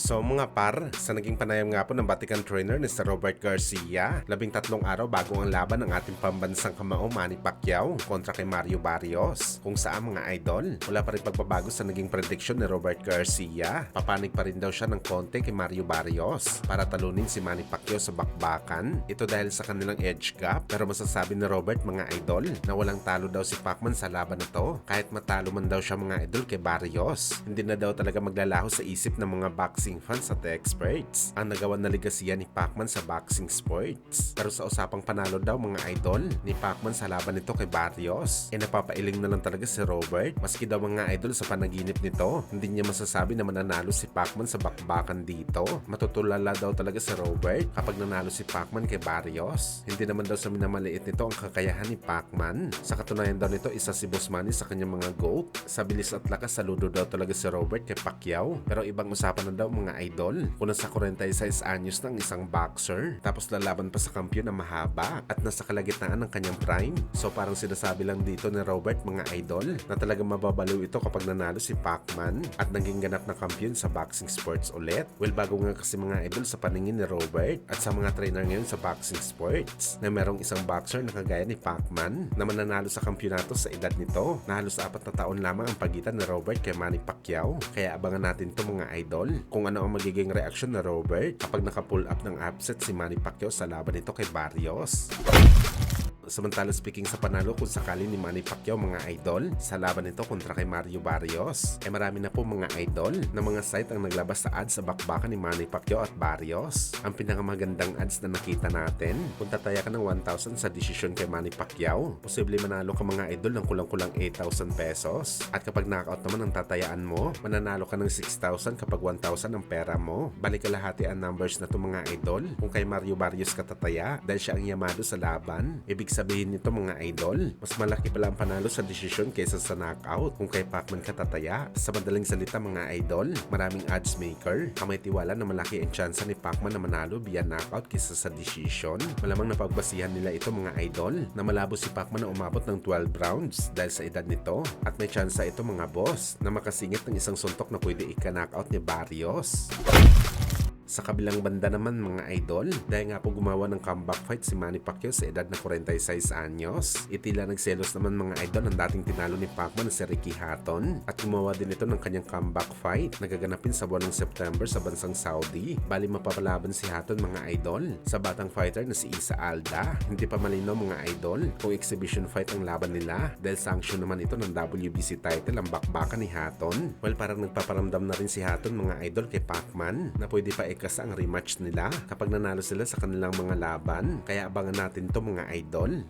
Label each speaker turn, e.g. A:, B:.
A: So mga par, sa naging panayam nga po ng Vatican trainer ni Sir Robert Garcia, 13 araw bago ang laban ng ating pambansang kamao Manny Pacquiao kontra kay Mario Barrios. Kung saan mga idol, wala pa rin pagbabago sa naging prediction ni Robert Garcia. Papanig pa rin daw siya ng konti kay Mario Barrios para talunin si Manny Pacquiao sa bakbakan. Ito dahil sa kanilang edge gap, pero masasabi ni Robert mga idol na walang talo daw si Pacman sa laban na to. Kahit matalo man daw siya mga idol kay Barrios, hindi na daw talaga maglalaho sa isip ng mga boxing fans at experts ang nagawa na ligasiya ni Pacman sa boxing sports. Pero sa usapang panalo daw mga idol ni Pacman sa laban nito kay Barrios, napapailing na lang talaga si Robert. Maski daw mga idol sa panaginip nito, hindi niya masasabi na mananalo si Pacman sa bakbakan dito. Matutulala daw talaga si Robert kapag nanalo si Pacman kay Barrios. Hindi naman daw sa minamaliit nito ang kakayahan ni Pacman. Sa katunayan daw nito, isa si Boss Manny sa kanyang mga GOAT. Sa bilis at lakas, saludo daw talaga si Robert kay Pacquiao. Pero ibang usapan na daw mga idol kung nasa 46 anyos ng isang boxer tapos lalaban pa sa kampiyon na mahaba at nasa kalagitnaan ng kanyang prime. So parang sinasabi lang dito ni Robert mga idol na talagang mababaliw ito kapag nanalo si Pacman at naging ganap na kampiyon sa boxing sports ulit. Well, bago nga kasi mga idol sa paningin ni Robert at sa mga trainer ngayon sa boxing sports na merong isang boxer na kagaya ni Pacman na mananalo sa kampyonato sa edad nito na halos 4 na taon lamang ang pagitan ni Robert kay Manny Pacquiao. Kaya abangan natin to mga idol kung ano ang magiging reaksyon na Robert kapag naka-pull up ng upset si Manny Pacquiao sa laban nito kay Barrios. Samantala speaking sa panalo kung sakali ni Manny Pacquiao mga idol sa laban nito kontra kay Mario Barrios, marami na po mga idol na mga site ang naglabas sa ads sa bakbakan ni Manny Pacquiao at Barrios. Ang pinakamagandang ads na nakita natin, kung tataya ka ng 1,000 sa desisyon kay Manny Pacquiao, posible manalo ka mga idol ng kulang-kulang 8,000 pesos. At kapag knockout naman ang tatayaan mo, mananalo ka ng 6,000 kapag 1,000 ang pera mo. Balik kalahati ang numbers na to mga idol kung kay Mario Barrios ka tataya dahil siya ang yamado sa laban. Ibig sabihin nito mga idol, mas malaki pala ang panalo sa desisyon kaysa sa knockout kung kay Pacman katataya. Sa madaling salita mga idol, maraming odds maker ang may tiwala na malaki ang tsansa ni Pacman na manalo via knockout kaysa sa desisyon. Malamang napagbasihan nila ito mga idol na malabo si Pacman na umabot ng 12 rounds dahil sa edad nito at may tsansa ito mga boss na makasingit ng isang suntok na pwede ika-knockout ni Barrios. Sa kabilang banda naman mga idol, dahil nga po gumawa ng comeback fight si Manny Pacquiao sa edad na 46 anyos, itila nagselos naman mga idol ang dating tinalo ni Pacman na si Ricky Hatton at gumawa din ito ng kanyang comeback fight na gaganapin sa buwan ng September sa bansang Saudi. Bali mapapalaban si Hatton mga idol sa batang fighter na si Isa Alda. Hindi pa malinaw mga idol kung exhibition fight ang laban nila dahil sanction naman ito ng WBC title ang bakbakan ni Hatton. Well, parang nagpaparamdam na rin si Hatton mga idol kay Pacman na pwede pa kasi ang rematch nila kapag nanalo sila sa kanilang mga laban. Kaya abangan natin to mga idol.